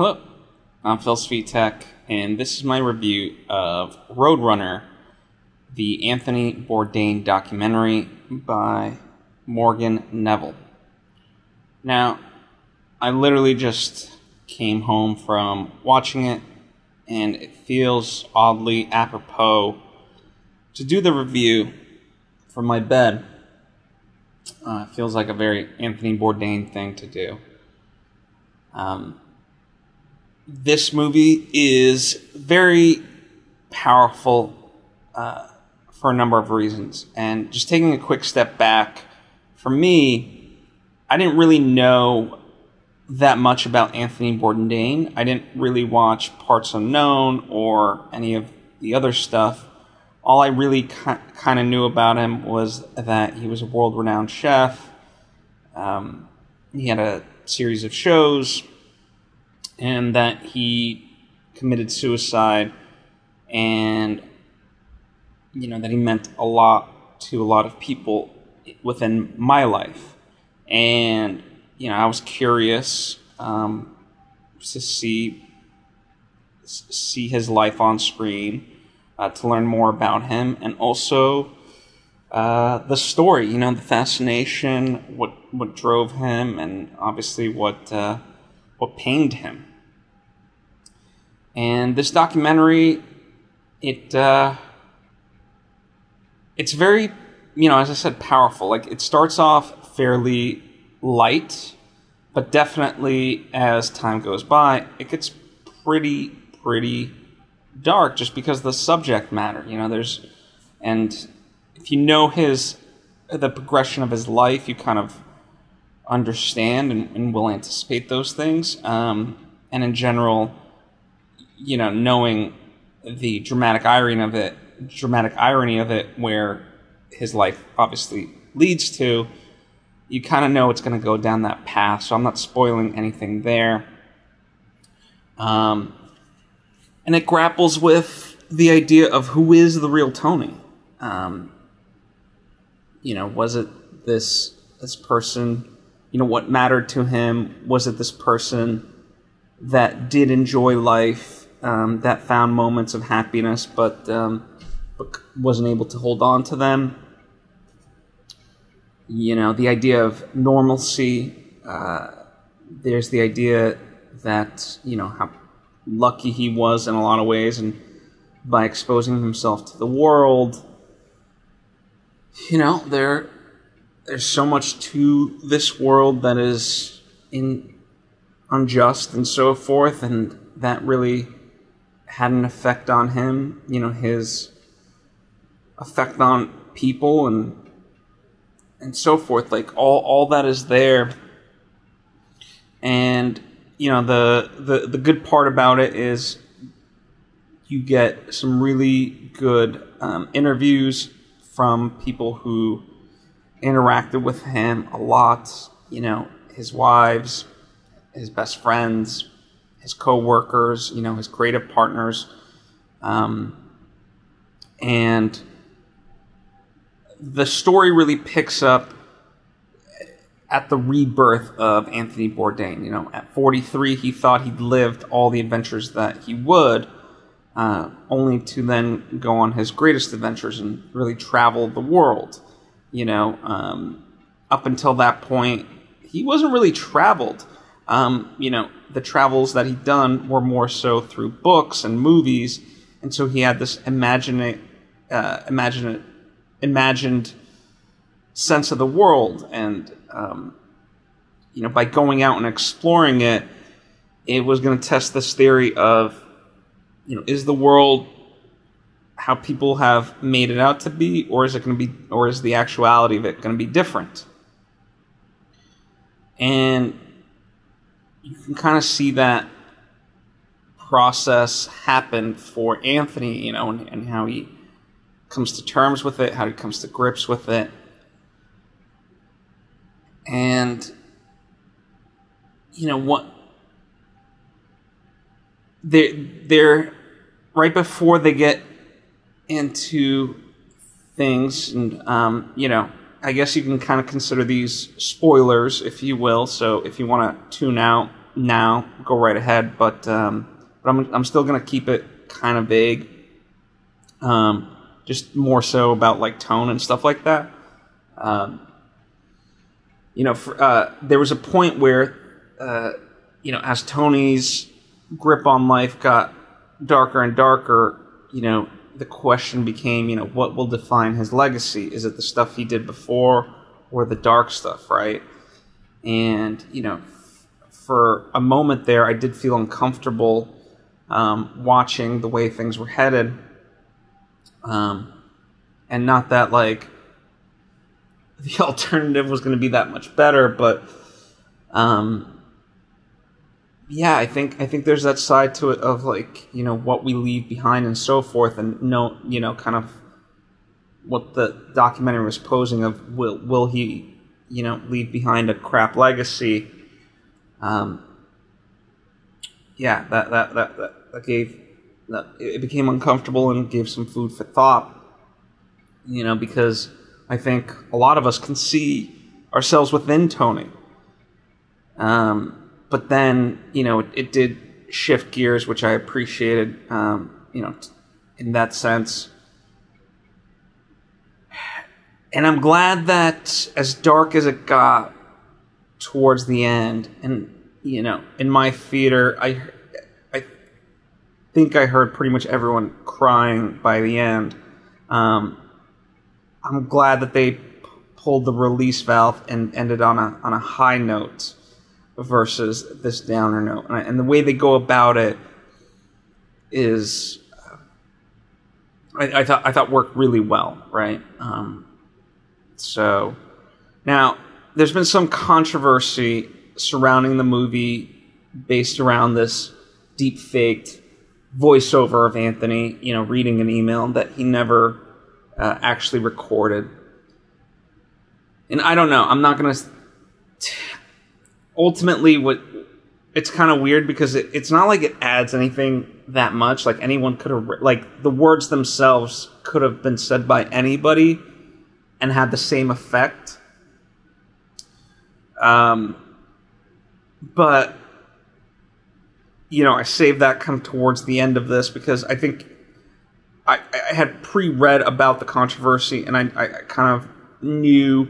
Hello, I'm Svitek, and this is my review of Roadrunner, the Anthony Bourdain documentary by Morgan Neville. Now, I literally just came home from watching it, and it feels oddly apropos to do the review from my bed. It feels like a very Anthony Bourdain thing to do. This movie is very powerful for a number of reasons. And just taking a quick step back, for me, I didn't really know that much about Anthony Bourdain. I didn't really watch Parts Unknown or any of the other stuff. All I really kind of knew about him was that he was a world-renowned chef. He had a series of shows, and that he committed suicide, and that he meant a lot to a lot of people within my life. And I was curious to see his life on screen, to learn more about him, and also the story, the fascination, what drove him, and obviously what pained him. And this documentary, it's very, as I said, powerful. Like, it starts off fairly light, but definitely as time goes by, it gets pretty dark, just because of the subject matter. And if you know the progression of his life, you kind of understand and will anticipate those things. And in general, knowing the dramatic irony of it, where his life obviously leads to, you kind of know it's going to go down that path. So I'm not spoiling anything there. And it grapples with the idea of who is the real Tony. Was it this person? What mattered to him? Was it this person that did enjoy life, that found moments of happiness, but wasn't able to hold on to them? The idea of normalcy. There's the idea that, how lucky he was in a lot of ways, and by exposing himself to the world, there's so much to this world that is unjust and so forth, and that really had an effect on him, his effect on people and so forth. Like, all that is there. And the good part about it is you get some really good interviews from people who interacted with him a lot. His wives, his best friends, his co-workers, his creative partners. And the story really picks up at the rebirth of Anthony Bourdain. At 43, he thought he'd lived all the adventures that he would, only to then go on his greatest adventures and really travel the world. Up until that point, he wasn't really traveled. The travels that he'd done were more so through books and movies, and so he had this imagined sense of the world. And by going out and exploring it, it was going to test this theory of, is the world how people have made it out to be, or is the actuality of it going to be different? And you can kind of see that process happen for Anthony, and how he comes to terms with it, how he comes to grips with it. And what they're right before they get into things, and I guess you can kind of consider these spoilers, if you will. So if you want to tune out, now, go right ahead. But I'm still gonna keep it kind of vague. Just more so about like tone and stuff like that. There was a point where, as Tony's grip on life got darker and darker, the question became, what will define his legacy? Is it the stuff he did before or the dark stuff, right? And, for a moment there, I did feel uncomfortable watching the way things were headed. And not that, like, the alternative was going to be that much better, but I think there's that side to it of, like, what we leave behind and so forth, and kind of what the documentary was posing of will he leave behind a crap legacy. That gave that it became uncomfortable and gave some food for thought. Because I think a lot of us can see ourselves within Tony. But then, it did shift gears, which I appreciated, in that sense. And I'm glad that as dark as it got towards the end, and, in my theater, I think I heard pretty much everyone crying by the end. I'm glad that they pulled the release valve and ended on a high note versus this downer note, and the way they go about it is, I thought worked really well, right? So now there's been some controversy surrounding the movie based around this deep-faked voiceover of Anthony, reading an email that he never actually recorded. And I don't know, I'm not going to... Ultimately, it's kind of weird because it's not like it adds anything that much. Like, anyone could have... Like, the words themselves could have been said by anybody and had the same effect. But, I saved that kind of towards the end of this because I think I had pre-read about the controversy, and I kind of knew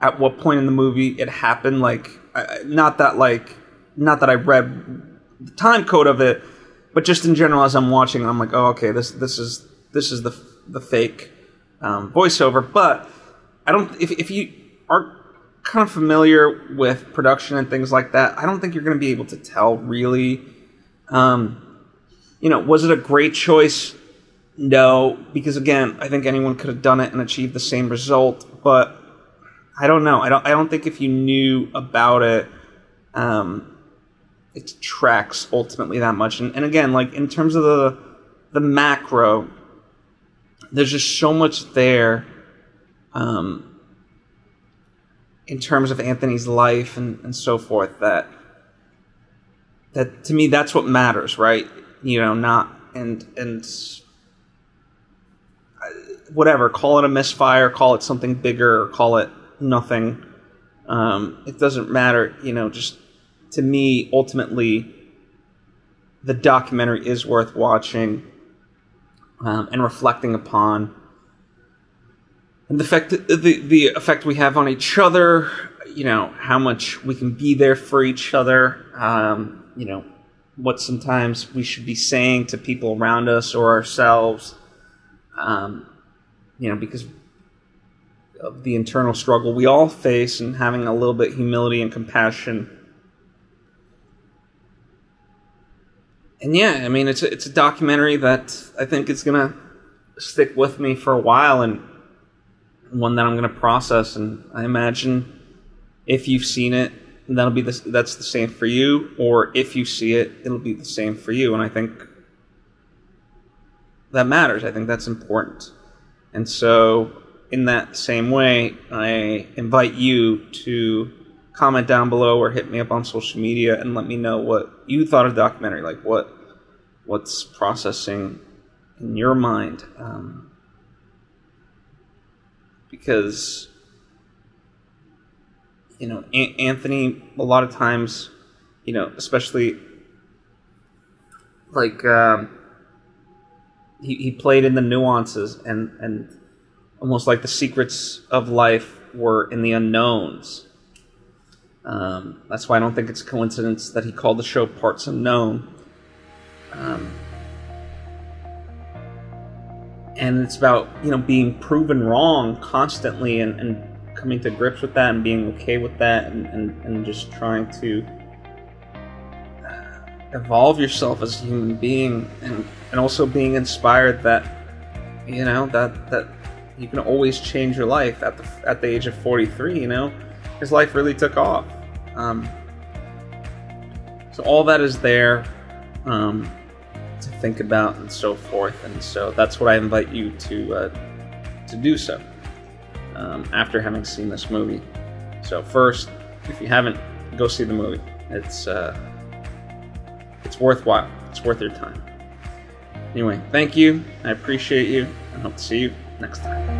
at what point in the movie it happened. Like, not that I read the time code of it, but just in general as I'm watching, I'm like, oh, okay, this is the fake voiceover. But I don't. If you are kind of familiar with production and things like that, I don't think you're going to be able to tell really. Was it a great choice? No, because again, I think anyone could have done it and achieved the same result. But I don't know. I don't think if you knew about it, it tracks ultimately that much. And again, like in terms of the macro, there's just so much there. In terms of Anthony's life and so forth, that to me, that's what matters, right? Not and whatever, call it a misfire, call it something bigger, or call it nothing. It doesn't matter, just to me, ultimately, the documentary is worth watching and reflecting upon. And the effect we have on each other, how much we can be there for each other, what sometimes we should be saying to people around us or ourselves, because of the internal struggle we all face, and having a little bit of humility and compassion. And yeah, I mean, it's a documentary that I think is going to stick with me for a while, and one that I'm going to process. And I imagine if you've seen it, that's the same for you, or if you see it, it'll be the same for you. And I think that matters. I think that's important. And so in that same way, I invite you to comment down below or hit me up on social media and let me know what you thought of the documentary, like what's processing in your mind. Because Anthony, a lot of times, you know, especially like he played in the nuances, and almost like the secrets of life were in the unknowns. That's why I don't think it's a coincidence that he called the show Parts Unknown. And it's about, you know, being proven wrong constantly, and coming to grips with that and being okay with that, and just trying to evolve yourself as a human being, and also being inspired that, you know, that you can always change your life at the age of 43. You know, his life really took off. So all that is there to think about and so forth, and so that's what I invite you to do so after having seen this movie. So first, if you haven't, go see the movie. It's worthwhile. It's worth your time. Anyway, thank you. I appreciate you. I hope to see you next time.